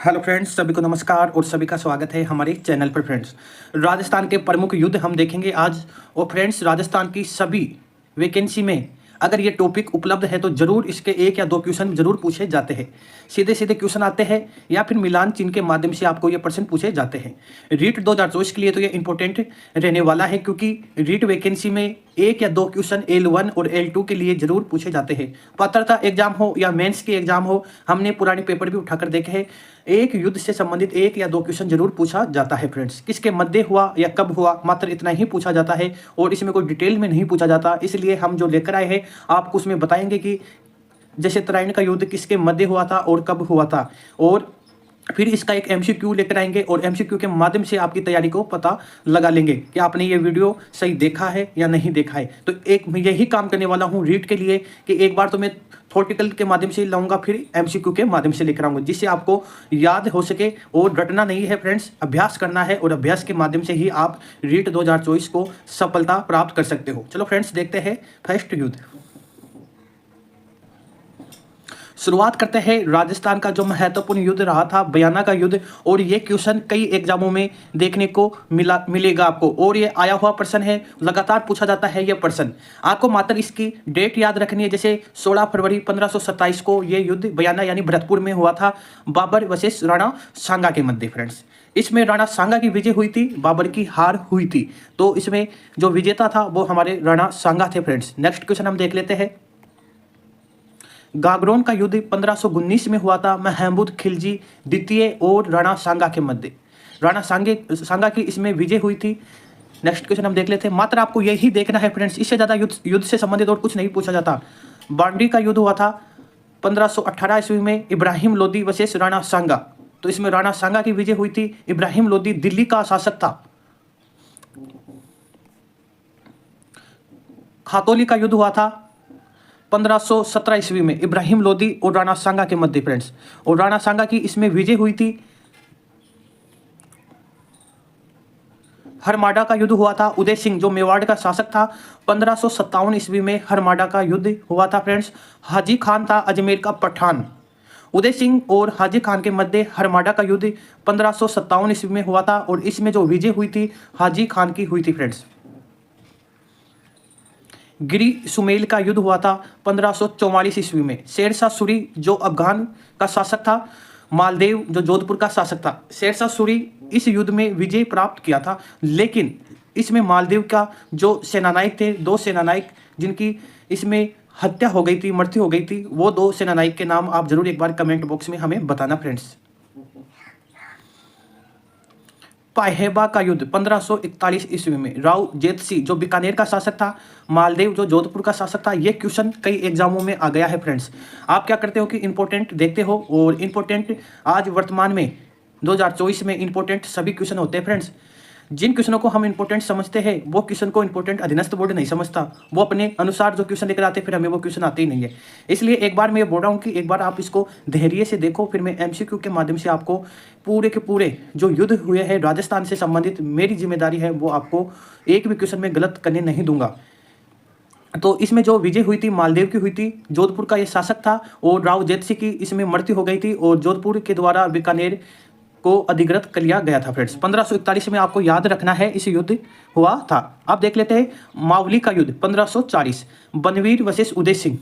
Hello friends, सभी को नमस्कार और सभी का स्वागत है हमारे चैनल पर। फ्रेंड्स, राजस्थान के प्रमुख युद्ध हम देखेंगे आज। और फ्रेंड्स, राजस्थान की सभी वैकेंसी में अगर ये टॉपिक उपलब्ध है तो जरूर इसके एक या दो क्वेश्चन जरूर पूछे जाते हैं। सीधे सीधे क्वेश्चन आते हैं या फिर मिलान चिन्ह के माध्यम से आपको ये प्रश्न पूछे जाते हैं। रीट 2024 के लिए तो ये इंपॉर्टेंट रहने वाला है, क्योंकि रीट वैकेंसी में एक या दो क्वेश्चन L1 और L2 के लिए जरूर पूछे जाते हैं। पात्रता एग्जाम हो या मेंस के एग्जाम हो, हमने पुराने पेपर भी उठाकर देखे हैं। एक युद्ध से संबंधित एक या दो क्वेश्चन जरूर पूछा जाता है। फ्रेंड्स, किसके मध्य हुआ या कब हुआ, मात्र इतना ही पूछा जाता है और इसमें कोई डिटेल में नहीं पूछा जाता। इसलिए हम जो लेकर आए हैं आपको उसमें बताएंगे कि जैसे तराइन का युद्ध किसके मध्य हुआ था और कब हुआ था, और फिर इसका एक MCQ लेकर आएंगे और MCQ के माध्यम से आपकी तैयारी को पता लगा लेंगे कि आपने ये वीडियो सही देखा है या नहीं देखा है। तो एक मैं यही काम करने वाला हूँ रीट के लिए कि एक बार तो मैं थ्योरेटिकल के माध्यम से लाऊंगा, फिर MCQ के माध्यम से लेकर आऊंगा, जिससे आपको याद हो सके। और रटना नहीं है फ्रेंड्स, अभ्यास करना है और अभ्यास के माध्यम से ही आप रीट 2024 को सफलता प्राप्त कर सकते हो। चलो फ्रेंड्स, देखते हैं फर्स्ट युद्ध। शुरुआत करते हैं राजस्थान का जो महत्वपूर्ण युद्ध रहा था, बयाना का युद्ध। और ये क्वेश्चन कई एग्जामों में देखने को मिलेगा आपको, और ये आया हुआ प्रश्न है, लगातार पूछा जाता है ये प्रश्न। आपको मात्र इसकी डेट याद रखनी है। जैसे 16 फरवरी 1527 को ये युद्ध बयाना यानी भरतपुर में हुआ था, बाबर वर्सेस राणा सांगा के मध्य। फ्रेंड्स, इसमें राणा सांगा की विजय हुई थी, बाबर की हार हुई थी। तो इसमें जो विजेता था वो हमारे राणा सांगा थे। फ्रेंड्स, नेक्स्ट क्वेश्चन हम देख लेते हैं। गागरोन का युद्ध 1519 में हुआ था, महमूद खिलजी द्वितीय और राणा सांगा के मध्य। राणा सांगा की इसमें विजय हुई थी। नेक्स्ट क्वेश्चन हम देख लेते हैं। मात्र आपको यही देखना है फ्रेंड्स, इससे ज्यादा युद्ध से संबंधित और कुछ नहीं पूछा जाता। बांडी का युद्ध हुआ था 1518 ईस्वी में, इब्राहिम लोदी वर्सेस राणा सांगा। तो इसमें राणा सांगा की विजय हुई थी। इब्राहिम लोदी दिल्ली का शासक था। खातौली का युद्ध हुआ था 1517 ईस्वी में, इब्राहिम लोदी और राणा सांगा के मध्य। फ्रेंड्स, और राणा सांगा की इसमें विजय हुई थी। हरमाडा का युद्ध हुआ था, उदय सिंह जो मेवाड़ का शासक था, 1557 ईस्वी में हरमाडा का युद्ध हुआ था। फ्रेंड्स, हाजी खान था अजमेर का पठान। उदय सिंह और हाजी खान के मध्य हरमाडा का युद्ध 1557 ईस्वी में हुआ था, और इसमें जो विजय हुई थी हाजी खान की हुई थी। फ्रेंड्स, गिरी सुमेल का युद्ध हुआ था 1544 ईस्वी में। शेरशाह सूरी जो अफगान का शासक था, मालदेव जो जोधपुर का शासक था। शेरशाह सूरी इस युद्ध में विजय प्राप्त किया था, लेकिन इसमें मालदेव का जो सेनानायक थे, दो सेनानायक जिनकी इसमें हत्या हो गई थी, मृत्यु हो गई थी, वो दो सेनानायक के नाम आप जरूर एक बार कमेंट बॉक्स में हमें बताना। फ्रेंड्स, पाहेबा का युद्ध 1541 ईस्वी में, राव जेतसी जो बीकानेर का शासक था, मालदेव जो जोधपुर का शासक था। ये क्वेश्चन कई एग्जामों में आ गया है। फ्रेंड्स, आप क्या करते हो कि इंपॉर्टेंट देखते हो, और इंपॉर्टेंट आज वर्तमान में 2024 में इंपॉर्टेंट सभी क्वेश्चन होते हैं। फ्रेंड्स, जिन क्वेश्चनों को हम इंपॉर्टेंट समझते हैं वो क्वेश्चन को इंपॉर्टेंट अधीनस्थ बोर्ड नहीं समझता। वो अपने अनुसार जो क्वेश्चन लेकर आते हैं, फिर हमें वो क्वेश्चन आते ही नहीं है। इसलिए एक बार मैं ये बोल रहा हूँ कि एक बार आप इसको धैर्य से देखो, फिर मैं MCQ के माध्यम से आपको पूरे के पूरे जो युद्ध हुए हैं राजस्थान से संबंधित, मेरी जिम्मेदारी है वो आपको एक भी क्वेश्चन में गलत करने नहीं दूंगा। तो इसमें जो विजय हुई थी मालदेव की हुई थी, जोधपुर का ये शासक था, और राव जेतसी की इसमें मृत्यु हो गई थी, और जोधपुर के द्वारा बीकानेर को अधिकृत कर लिया गया था। फ्रेंड्स, 1541 में आपको याद रखना है इस युद्ध हुआ था। अब देख लेते हैं मावली का युद्ध 1540, बनवीर वर्सेस उदय सिंह।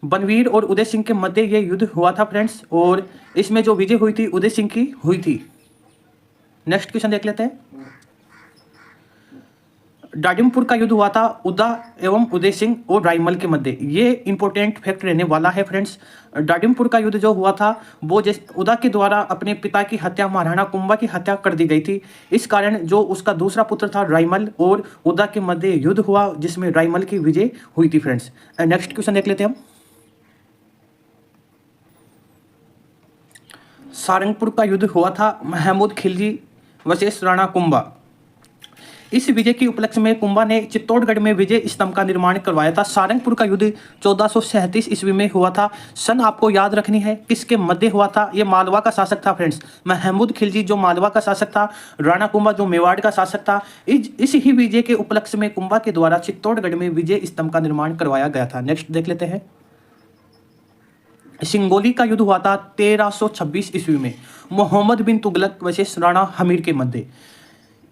बनवीर और उदय सिंह के मध्य ये युद्ध हुआ था। फ्रेंड्स, और इसमें जो विजय हुई थी उदय सिंह की हुई थी। नेक्स्ट क्वेश्चन देख लेते हैं। डाडिमपुर का युद्ध हुआ था उदा एवं उदय सिंह और रायमल के मध्य। ये इंपॉर्टेंट फैक्ट रहने वाला है। फ्रेंड्स, डाडिमपुर का युद्ध जो हुआ था वो उदा के द्वारा अपने पिता की हत्या, महाराणा कुंभा की हत्या कर दी गई थी। इस कारण जो उसका दूसरा पुत्र था रायमल, और उदा के मध्य युद्ध हुआ जिसमें रायमल की विजय हुई थी। फ्रेंड्स, नेक्स्ट क्वेश्चन देख लेते हैं हम। सारंगपुर का युद्ध हुआ था, महमूद खिलजी वर्सेस राणा कुंभा। इस विजय के उपलक्ष्य में कुंभा ने चित्तौड़गढ़ में विजय स्तंभ का निर्माण करवाया था। सारंगपुर का युद्ध 1437 ईस्वी में हुआ था। सन आपको याद रखनी है, किसके मध्य हुआ था। ये मालवा का शासक था। फ्रेंड्स, महमूद खिलजी जो मालवा का शासक था, राणा कुंभा जो मेवाड़ का शासक था। इस ही विजय के उपलक्ष्य में कुंभा के द्वारा चित्तौड़गढ़ में विजय स्तंभ का निर्माण करवाया गया था। नेक्स्ट देख लेते हैं। सिंगोली का युद्ध हुआ था 1326 ईस्वी में मोहम्मद बिन तुगलक वर्सेस राणा हमीर के मध्य।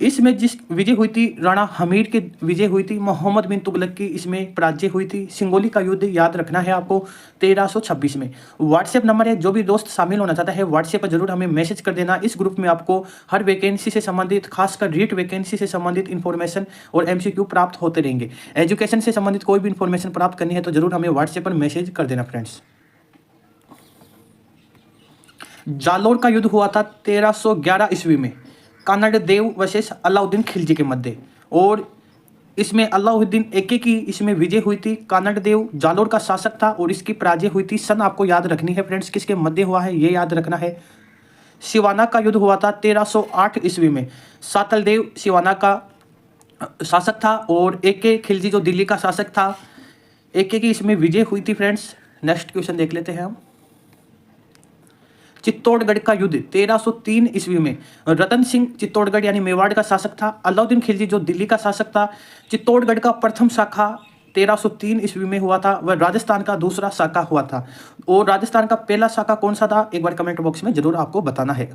इसमें जिस विजय हुई थी राणा हमीर के विजय हुई थी, मोहम्मद बिन तुगलक की इसमें पराजय हुई थी। सिंगोली का युद्ध याद रखना है आपको 1326 में। व्हाट्सएप नंबर है, जो भी दोस्त शामिल होना चाहता है व्हाट्सएप पर जरूर हमें मैसेज कर देना। इस ग्रुप में आपको हर वैकेंसी से संबंधित, खासकर रीट वैकेंसी से संबंधित इन्फॉर्मेशन और एमसीक्यू प्राप्त होते रहेंगे। एजुकेशन से संबंधित कोई भी इन्फॉर्मेशन प्राप्त करनी है तो जरूर हमें व्हाट्सएप पर मैसेज कर देना फ्रेंड्स। जालोर का युद्ध हुआ था 1311 ईस्वी में कानड़ देव वर्सेस अलाउद्दीन खिलजी के मध्य, और इसमें अलाउद्दीन एके की इसमें विजय हुई थी। कानड़ देव जालोर का शासक था और इसकी पराजय हुई थी। सन आपको याद रखनी है फ्रेंड्स, किसके मध्य हुआ है ये याद रखना है। सिवाना का युद्ध हुआ था 1308 ईस्वी में। सातल देव सिवाना का शासक था और एके खिलजी जो दिल्ली का शासक था, एके की इसमें विजय हुई थी फ्रेंड्स। नेक्स्ट क्वेश्चन देख लेते हैं हम। चित्तौड़गढ़ का युद्ध 1303 ईस्वी में रतन सिंह चित्तौड़गढ़ यानी मेवाड़ का शासक था। अलाउद्दीन खिलजी जो दिल्ली का शासक था। चित्तौड़गढ़ का प्रथम शाखा 1303 ईस्वी में हुआ था, वह राजस्थान का दूसरा शाखा हुआ था। और राजस्थान का पहला शाखा कौन सा था, एक बार कमेंट बॉक्स में जरूर आपको बताना है।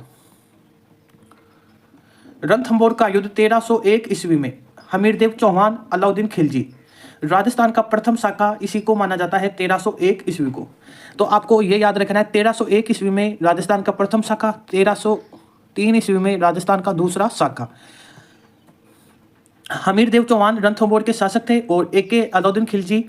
रणथंभौर का युद्ध 1301 ईस्वी में हमीरदेव चौहान अलाउद्दीन खिलजी, राजस्थान का प्रथम शाखा इसी को माना जाता है 1301 ईस्वी को। तो आपको ये याद रखना है 1301 ईस्वी में राजस्थान का प्रथम शाखा, 1303 ईस्वी में राजस्थान का दूसरा शाखा। हमीरदेव चौहान रणथंभौर के शासक थे और एके अलाउद्दीन खिलजी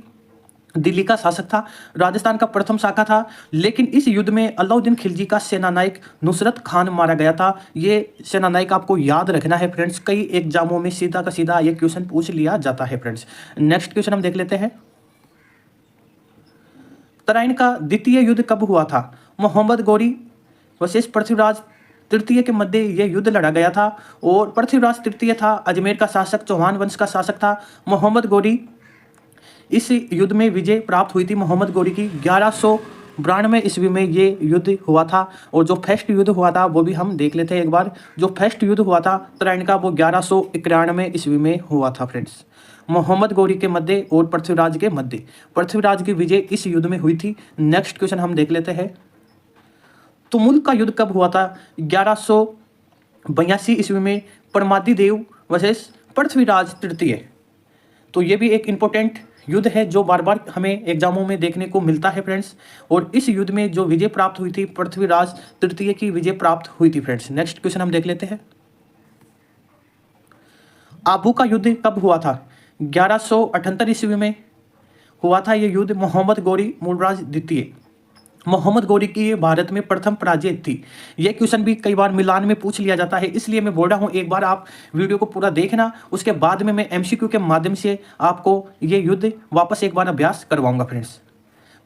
दिल्ली का शासक था। राजस्थान का प्रथम शाखा था, लेकिन इस युद्ध में अलाउद्दीन खिलजी का सेनानायक नुसरत खान मारा गया था। ये सेनानायक आपको याद रखना है फ्रेंड्स, कई एग्जामों में सीधा का सीधा ये क्वेश्चन पूछ लिया जाता है फ्रेंड्स। नेक्स्ट क्वेश्चन हम देख लेते हैं। तराइन का द्वितीय युद्ध कब हुआ था? मोहम्मद गौरी वर्सेस पृथ्वीराज तृतीय के मध्य यह युद्ध लड़ा गया था, और पृथ्वीराज तृतीय था अजमेर का शासक, चौहान वंश का शासक था। मोहम्मद गौरी इस युद्ध में विजय प्राप्त हुई थी मोहम्मद गौरी की। 1192 ईस्वी में ये युद्ध हुआ था, और जो फर्स्ट युद्ध हुआ था वो भी हम देख लेते हैं एक बार। जो फर्स्ट युद्ध हुआ था तराइन का वो 1191 ईस्वी में हुआ था फ्रेंड्स, मोहम्मद गौरी के मध्य और पृथ्वीराज के मध्य। पृथ्वीराज की विजय इस युद्ध में हुई थी। नेक्स्ट क्वेश्चन हम देख लेते हैं। तुमुल का युद्ध कब हुआ था? 1182 ईस्वी में परमादी देव वर्सेस पृथ्वीराज तृतीय। तो ये भी एक इंपॉर्टेंट युद्ध है जो बार बार हमें एग्जामों में देखने को मिलता है फ्रेंड्स, और इस युद्ध में जो विजय प्राप्त हुई थी पृथ्वीराज तृतीय की विजय प्राप्त हुई थी फ्रेंड्स। नेक्स्ट क्वेश्चन हम देख लेते हैं। आबू का युद्ध कब हुआ था? 1178 ईस्वी में हुआ था ये युद्ध। मोहम्मद गौरी मूलराज द्वितीय, मोहम्मद गौरी की ये भारत में प्रथम पराजय थी। ये क्वेश्चन भी कई बार मिलान में पूछ लिया जाता है, इसलिए मैं बोल रहा हूँ एक बार आप वीडियो को पूरा देखना, उसके बाद में मैं एमसीक्यू के माध्यम से आपको ये युद्ध वापस एक बार अभ्यास करवाऊंगा फ्रेंड्स।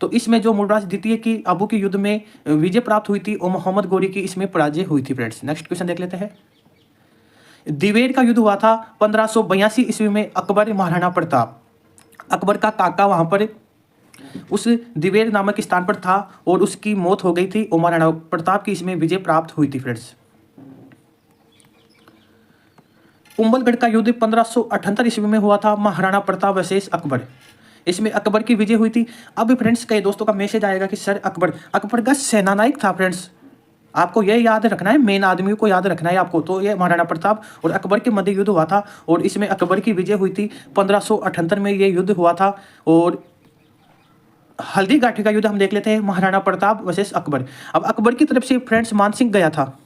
तो इसमें जो मूलराज द्वितीय की आबू के युद्ध में विजय प्राप्त हुई थी और मोहम्मद गौरी की इसमें पराजय हुई थी फ्रेंड्स। नेक्स्ट क्वेश्चन देख लेते हैं। दिवेर का युद्ध हुआ था 1582 ईस्वी में अकबर महाराणा प्रताप, अकबर का काका वहां पर उस दिवेर नामक स्थान पर था और उसकी मौत हो गई थी, और महाराणा प्रताप की इसमें विजय प्राप्त हुई थी फ्रेंड्स। कुंभलगढ़ का युद्ध 1578 ईस्वी में हुआ था, महाराणा प्रताप वर्सेस अकबर। इसमें अकबर की विजय हुई थी। अब फ्रेंड्स कई दोस्तों का मैसेज आएगा कि सर अकबर का सेनानायक था फ्रेंड्स, आपको यह याद रखना है, मेन आदमी को याद रखना है आपको। तो ये महाराणा प्रताप और अकबर के मध्य युद्ध हुआ था और इसमें अकबर की विजय हुई थी। 1578 में ये युद्ध हुआ था। और हल्दी घाटी का युद्ध हम देख लेते हैं, महाराणा प्रताप वर्सेस अकबर। अब अकबर की तरफ से फ्रेंड्स मानसिंह गया था,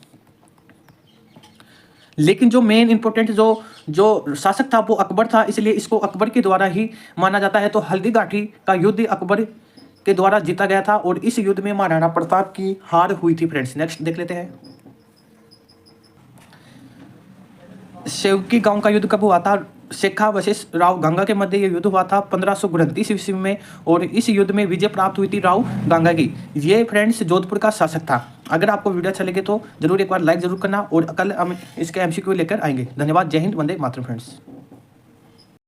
लेकिन जो मेन इंपॉर्टेंट जो शासक था वो अकबर था, इसलिए इसको अकबर के द्वारा ही माना जाता है। तो हल्दी घाटी का युद्ध अकबर के द्वारा जीता गया था और इस युद्ध में महाराणा प्रताप की हार हुई थी फ्रेंड्स। नेक्स्ट देख लेते हैं। सेवकी गांव का युद्ध कब हुआ था? शेखा वर्सेस राव गंगा के मध्य ये युद्ध हुआ था 1529 ईस्वी में, और इस युद्ध में विजय प्राप्त हुई थी राव गंगा की। ये फ्रेंड्स जोधपुर का शासक था। अगर आपको वीडियो अच्छा लगे तो जरूर एक बार लाइक जरूर करना, और कल हम इसके एमसीक्यू लेकर आएंगे। धन्यवाद। जय हिंद, वंदे मातरम फ्रेंड्स।